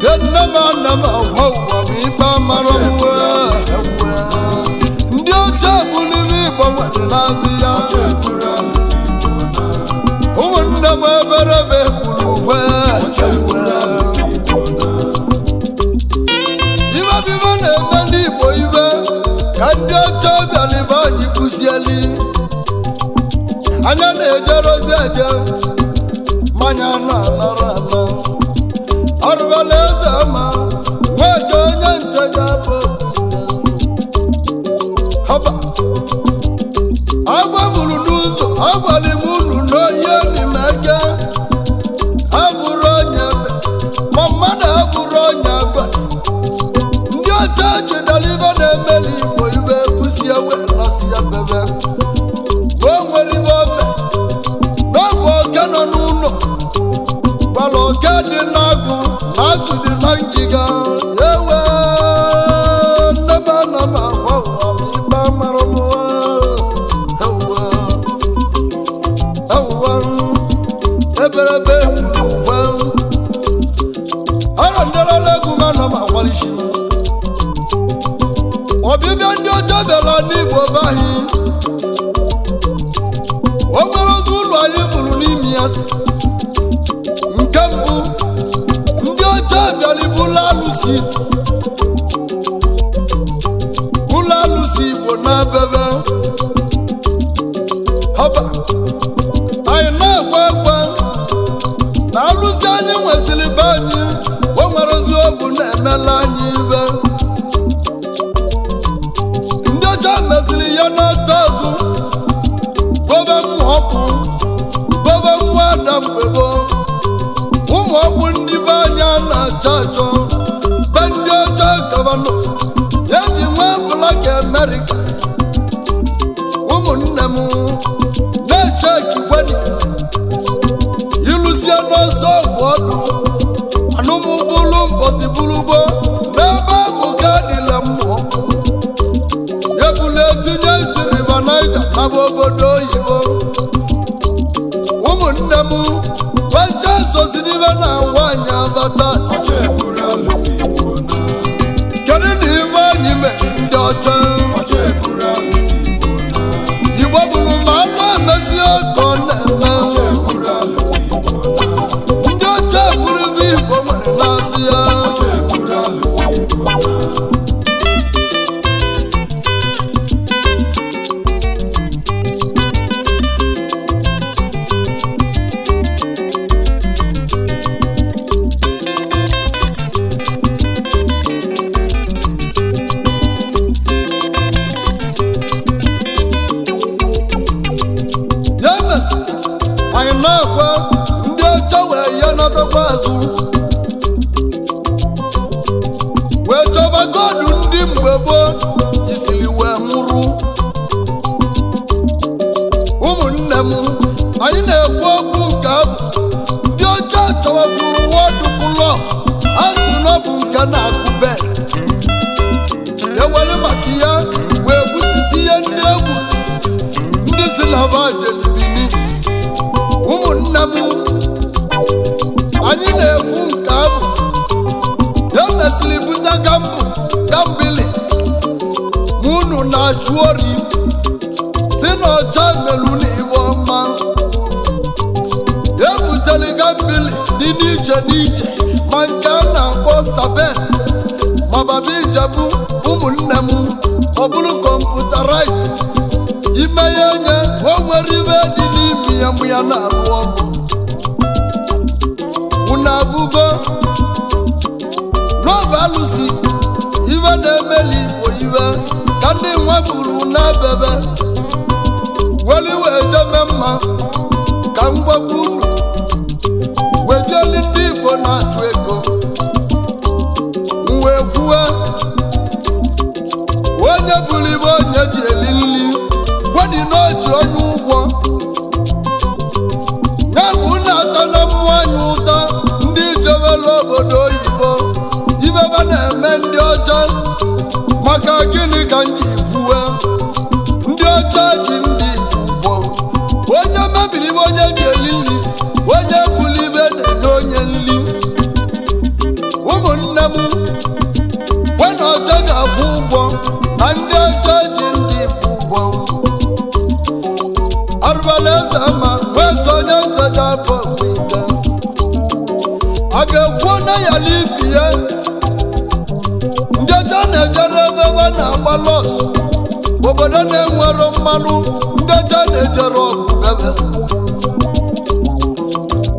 nama wawa mipa maromwe ndio chabuli mipa mwadinazi ya umunna mwaberebe kuluwe iba bivane mendi boive kandio chabi alibanyi kusiali anya nejero zeje manyana narana arbalezama wajo nyanta jabo haba agwa mulunuzo abali mulu no yeni mege aburonya bes mamada aburonya gwa ndio chache daliva ne meli boibe kusia we nasiya bebe wonweri bobe no bo kanonuno balo kadi nagu nasu di nangiga yewe nama wawa mipa maromo hawa eberebe kuwa arandela leguma nama walishi obibia ndi ochabela n'igbo bahi onwere ozu ụlọ anyị bụrụ n'imi ya nke mbụ ndị ọcha bịalibụla alụsi igbo na-abebe haba anyị na-ekwe ekwe na alụsi anyị nwesịrị be anyị o nwere ozi obu na-emela anyị ibe ndị ọcha mesịrị ya n'otu azụ gobe mmụọkụ gobe nwa ada mgbebo ụmụọkụ ndị be anya na-achọ achọ be ndị ọcha gọvanọs eji nwa Black Americans ụmụnne m na-eche ekigweni ịlụsie n'ọsọ ọgwụ ọdụ anụmụbụlụ mbosi bụlugbo n'ebe ahụ ka dịla mmụọkụ ebule etinye isi River Niger naba obodo oyibo ụmụnne m wacha sosiribe na nwanyị abata kedu na ibe anyị mere ndị ọcha igbo bụrụ ma anụ emesi ọkọ na-eme ndị ọcha bụrụ bụ igbo nwere na-asị ya ndị ọcha wee ya nọdọkwa azụ wee chọba godu ndị mgbe gboo isiri wee mụrụ ụmụnne m anyị na-ekwu okwu nke abụ ndị ọcha chọwakwuru wọdụ kụlọ asụ n'ọbụ nke na-akụbe ewere maka ya wee gbusisi ihe ndị egwu ndị si na bajelibini ụmụnne m anyị na-ekwu nke abụ emesịrị bute gambili ma unu na-achụ ori si na ọcha melu na ibe ọma ebutere gambili dị n'iche n'iche ma nke a na-akpọ sabe ma baba ijebu ụmụnne m ọ bụrụ kọmpụtariz ime ya enye o nwere ibe dị n'ime ya mụ ya na-arụ ọrụ unu abụgo n'ọba alụsi ibe na-emeli igbo ibe ka ndị nwa buru na-abebe weliwe jeme mma ka mgbakwu unu wezieli ndị igbo na-achụ ego wee kwue onye buru ibe onye ji eli nri gwadi n'oji onye ụgwọ na-abụ na-atọ na mmụọ anyị ụta ndị ijebela obodo oyibo ibeba na-eme ndị ọcha maka gịnị ka m ji kwuwe ndị ọcha a ga-ekwu na ya libi ya ndị ọcha na-ejere ebe ebe na-agba lọs obodo na-enwero mmanụ ndị ọcha na-ejere ọgụ bebe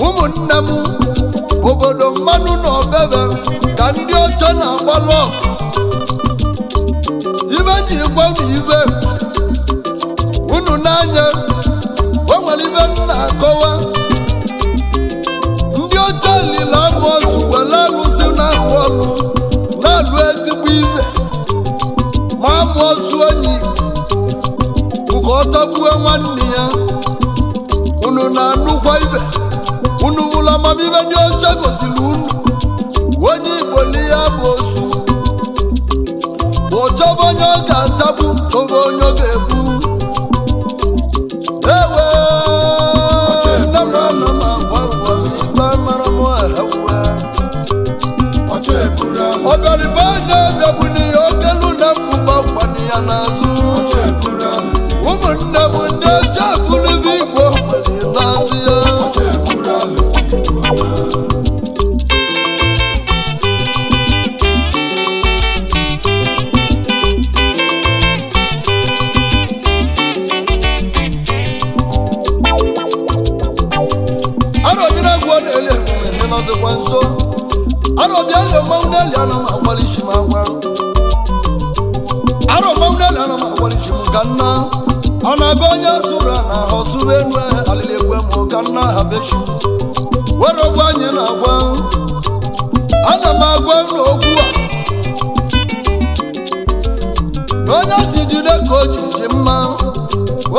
ụmụnne m obodo mmanụ na obebe ka ndị ọcha na-agba lọs ibe ji gwa m ibe unu n'anya o nwere ibe m na-akọwa ndị ọcha lile amụọzụ were alụsị na-alụ ọlụ na-alụ ezigbo ibe ma amụọzụ onye ka ọ tọgbue nwanne ya unu na-anụkwa ibe unu wụla amamibe ndị ọcha gosiri unu onye Igbo ya bụ osu ụchọba onye ọ ga-atagbu oge onye ọ ga-egbu ewe nne m anọ m agwa ụwa m ikpe mara m ehewe ọbịalibe anya bịabụ n'ihe okelu na mkpụgba kwanye ya n'azụ ụmụnne m ndị ọcha bụlibe Igbo nwere n'azụ ya nso arọbịa na mmanwụ n'eli ana m agwalishi m agwa arọ mmanwụ n'eli ana m agwalishi m ka nna ọ na-abịa onye sụrụ na ọsụrụ enu alịla egwe m ka nna ha beshi m were ogwu anyị na-agwa ana m agwa n'okwu a na onye si jide ka o ji ji mma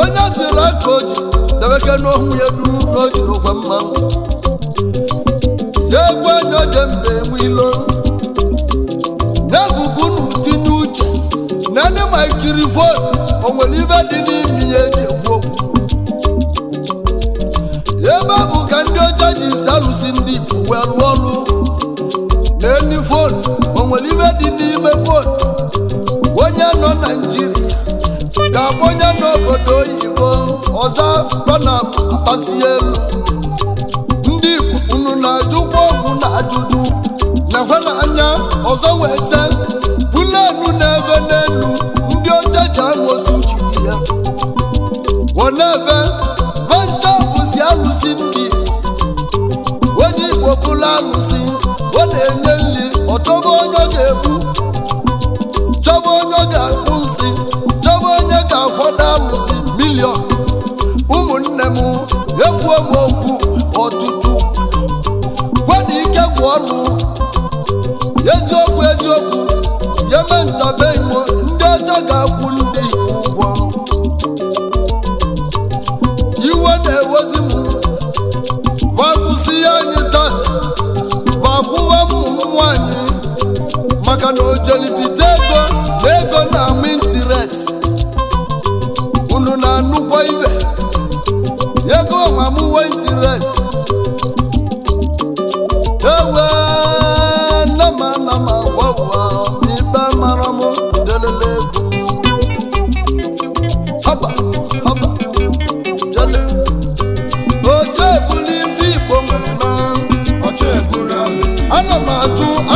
onye siri aka o ji debeke n'ohu ya duru na o jiri okwe mma egwu anya oje mbe enwe ilo na-ebuku unu tinye uche na ndị maikirifon o nwere ibe dị n'ime ya eji ekwu okwu ebe bụ ka ndị ọcha ji isi alụsi ndị Igbo wee lụọ ọrụ na eni fon o nwere ibe dị n'ime fon onye nọ Naijiria ga-abụ onye n'obodo oyibo ọzọ bana akpasi elu ndị Igbo unu na-ajụkwa ọgwụ na ajụjụ na-ekwe n'anya ọzọ wee se pụlenu na-ebe n'elu ndị ọcha ji aṅụsị uche ya wonebe vencha bụzi alụsị ndị onye Igbo bụla alụsị ọ na-enye nri ọ chọba onye ọ ga-egbu chọba onye ọ ga-akpụ nsị chọba onye ga-akwado alụsị miliọn ụmụnne m ekwuo m okwu ọtụtụ gwena ike gwụ ọnụ eziokwu eziokwu yeme ntabe imo ndị ọcha ga-akwụ ndị Igbo ụgwọ iwe na-ewezi m vakwụsị ya anyị tata vakwụwa ụmụ nwanyị maka na ojelibite ego na ego na-amụ interest unu na-anụkwa ibe ego mamụwe interest ewe nama gwa ụwa n'ikpe mara m ndelele ego haba jele oche ebuli ife Igbo nwere na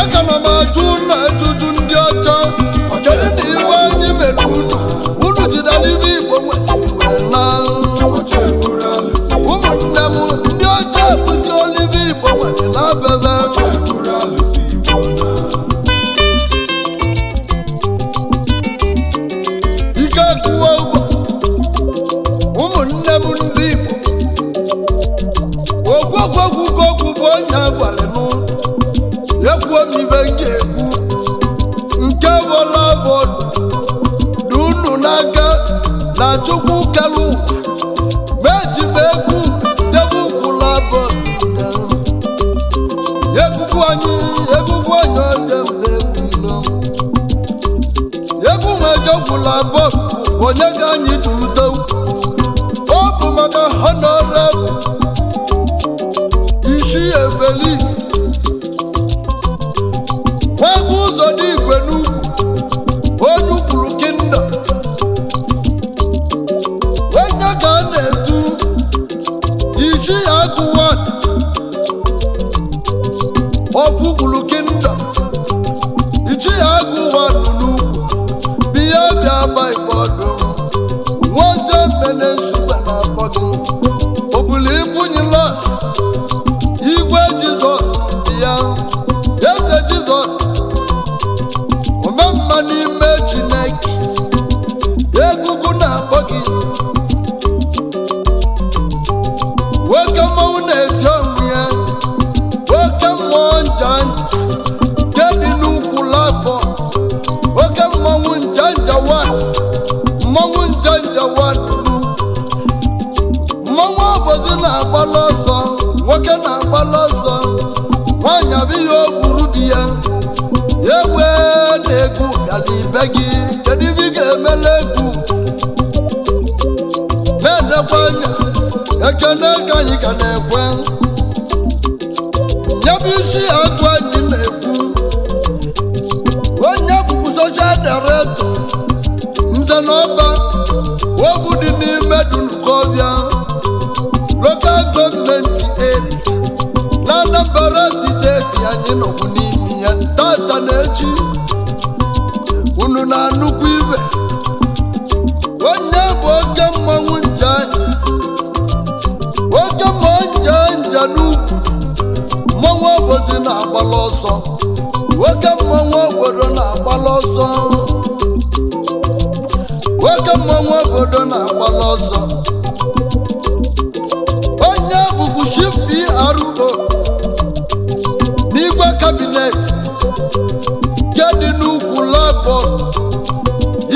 aka na m ajụ na ajụjụ ndị ọcha kedu na iwe anyị mere unu jidere ife Igbo nwesịrị wee na ụmụnne m ndị ekene ka anyị ka na-ekwe ya bụ isi agụ anyị na-ekwu onye bụbu social director nze na ọba obu dị n'ime Dunukọbịa local gọọmenti area na Anambra steeti anyị nọkwu n'ime ya tata na echi unu na nnukwu ibe onye bụ oke mmanwụ njanja oke mmanwụ njanja n'ukwu mmanwụ obozi na-agbala ọsọ oke mmanwụ obodo na-agbala ọsọ oke mmanwụ obodo na-agbala ọsọ onye bụbu chief PRO n'igwe kabinet nke dị n'ukwu labọ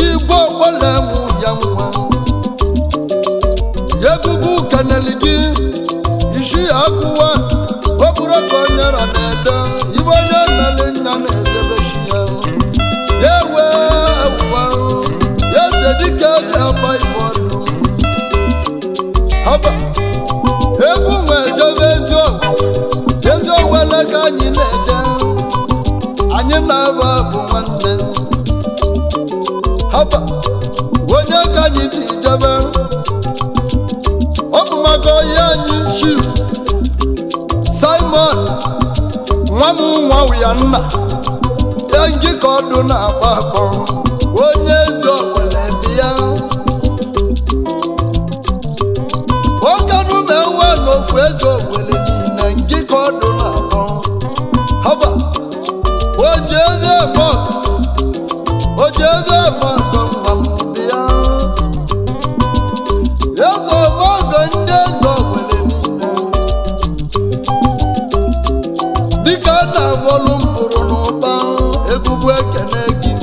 igwe ọgbọla enwu ya nwa egugu keneli gị isi akwụwa ọ bụrụ ka onye ra na-ede ibe onye nele nya na-edebechi ya ewe ewuwa eze dịka ebe agba igbo ọdụ haba egwu nwe ejebe eziokwu ele ka anyị na-eje anyị na-aba bụ nwanne haba onye ka anyị ji jebe ọ bụ maka onye anyị chief Simon nwa m nwa ya nna ya ngị ka ọdụ na-agba akpọ onye ezi okwele bịa okenụ na-enwe n'ofu eze okwele niile ngị ka ọdụ na-akpọ haba oji ebe eme ọgọ nwa m bịa eze ọmọgọ ndị eze okwele niile dịka na-abọlụ mbụrụ n'ụba egwugwu ekene gị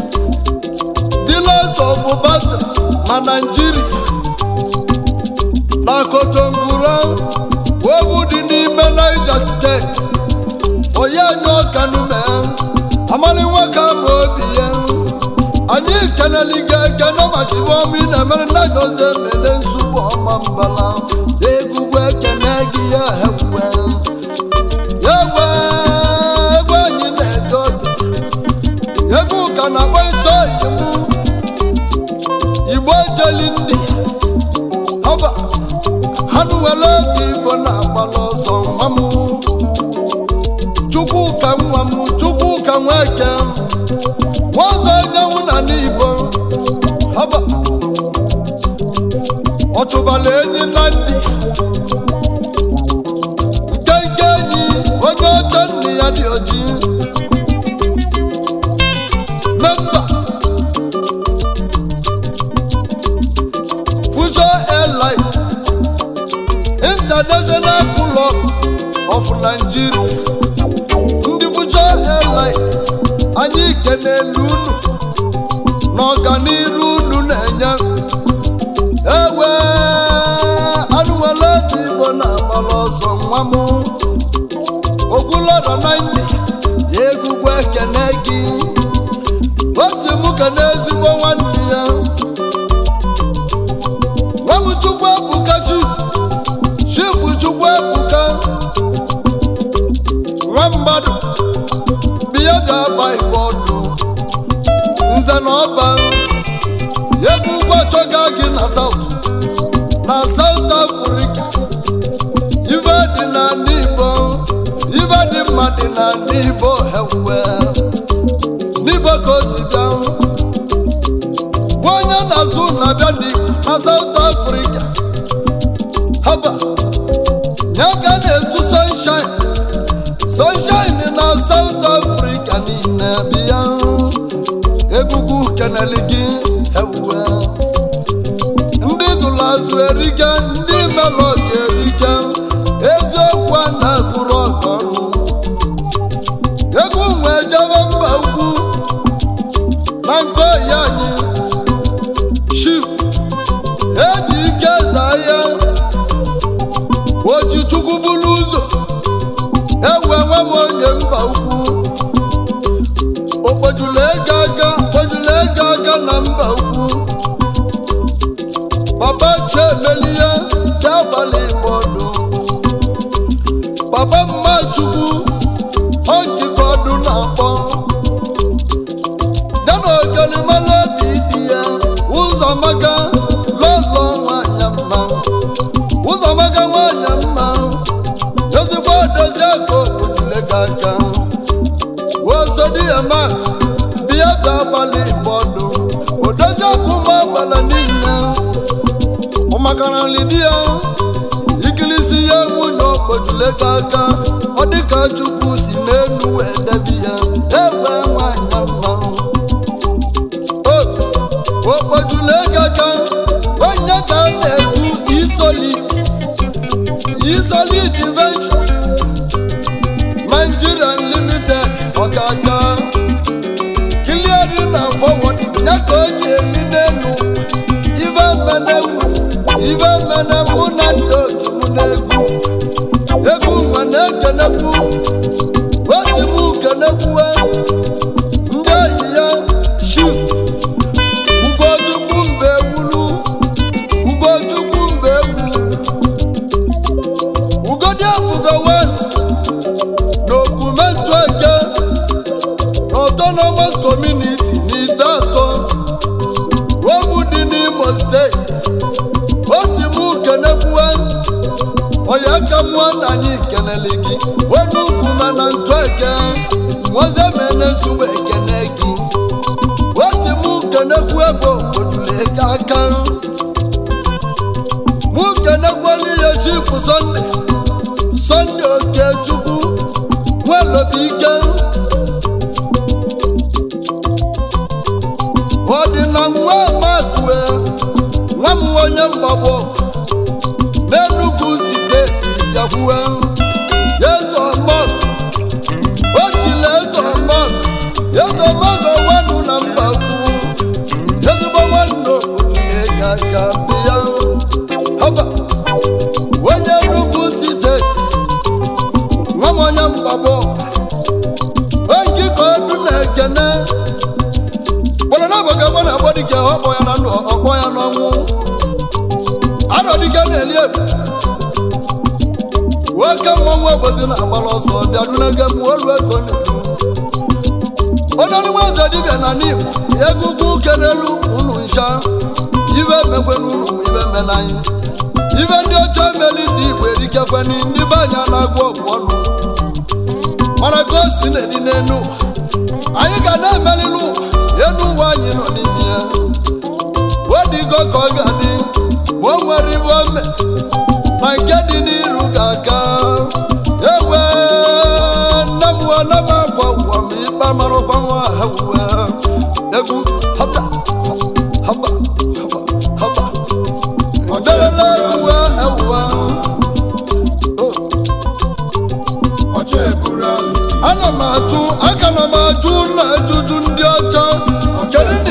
dealers of batteries na Nigeria na Kotongwura owu dị n'ime Niger steeti onye anyị ọkanume amali nwoke ama obi ya anyị keneli ga ekene maka ibe ọma ị na-emere nna anyị ozi emele nsogbu ọma mbala egwugwu ekene gị ya ewe egbe anyị na-eje ọdụ ebe ụka na-akpọ ito igbo jeli ndị ọba ha nwere obi igbo na-agbala ọsọ nwa m Chukwuka nwa m Chukwuka nweke nwaọzọ anyanwụ na n'igbo ọba ọ chụbala enyi na ndị nke enyi onye ọcha nne ya dị ojii memba Fusion Airline International Club of Nigeria ndị Fusion Airline anyị kenelu unu n'ọganiru unu na-enye ewe anụnwele dị igbo na-agbala ọsọ nwa m ogwulọrọ na ndị ya egwugwu ekene gị o si mụ ka n'ezigbo nwanne ya nwa m Chukwu ebuka chief Chukwu ebuka nwa mmadụ biya ga-agba igbo ọdụ nze na ọba egwugwu achọga gị na South Africa ibe dị na n'Igbo ibe dị mma dị na n'Igbo hewe n'Igbo ka o si bịa onye na-azụ na-abịa n'Igbo na South Africa haba ya ga na-etu sunshine na South Africa niile bịa egwugwu keneli gị hewe ndị zụrụ azụ erike ndị melọg erike eziokwu a na-agụrụ ọgọ ọnụ egwu nwe jebe mba ukwu na nke oyi anyị chief eji ike zaa ya oji Chukwu bulu ụzọ ewe nwe m onye mba ukwu okpojula ego aga na mba ukwu Papa Chemelie Jabali Igbo na-akpọ ya na ogelimala obi dị ya Ụzọamaka lọlọ nwanyị mma Ụzọamaka nwanyị mma ezigbo odozi aka okpotule gị aka osodi ya ma bịa bịa gbalị bọdụ odozi aka ụmụ agbala niile ụmakara nlidi ya ikilisi ya nwunye okpotule gị aka ọ dịka Chukwu si n'elu wee debi ya ebe nwanyị mma okpotule gị aka onye ka a na-etu Isolid Invention Nigeria Limited ọkaka clearing and forwarding ya ka o ji eli n'elu ibe mene mụ na ndị otu mụ na-egwu nwa na-ekenekwu osi mụ kenekwue ndị oyi ya Chief Ugochukwu Mbewulu Ugodi Ebube n'Okumentu Eke Autonomous Community n'Idato Owu dị n'Imo Steeti osi mụ kenekwue oya ka mụọ na anyị kenele gị onye Ukume na Ntu Eke nwoze mene nsugbe ekene gị osi mụ kenekwue bụ okpotule gị aka mụ kenekwelu ya Chief Sunday Okechukwu Nwelobike ọdịna nwa Amakue nwa m onye mgbagbo n'Enugu steeti bịakwue Ezeomọgọ wenu na Mbakwu ezigbo nwanne okpotule gị aka bịa haba onye Enugu steeti nwa m onye mgbagbo onye ka ọdụ na-ekene gbara na agbaga gba na agbadike ọkpọ ya na ndụ ọkpọ ya n'ọnwụ arọdike na-eli ebu nwoke mmanwụ ebozi na-agbara ọsọ bịadunege m olu ego onye eze dibịa na n'Imo egwugwu kelelu unu nsha ibe mekwenu unu ibe menanyị ibe ndị ọcha emeli ndị Igbo erikekweni ndị be anya na-agwọ ọgwụ ọnụ mana ka o si na-edi n'enu anyị ga na-emelili ụwa enu ụwa anyị nọ n'ime ya odigo ka ọ ga-adị ma o nwere ibe ome ma nke dị n'iru ga-aka ewe nne m agwa ụwa ma ikpe marụkwa nwa ha uwe egwu haba ọdịrịla uwe ewuwe aka na m ajụ na ajụjụ ndị ọcha kedu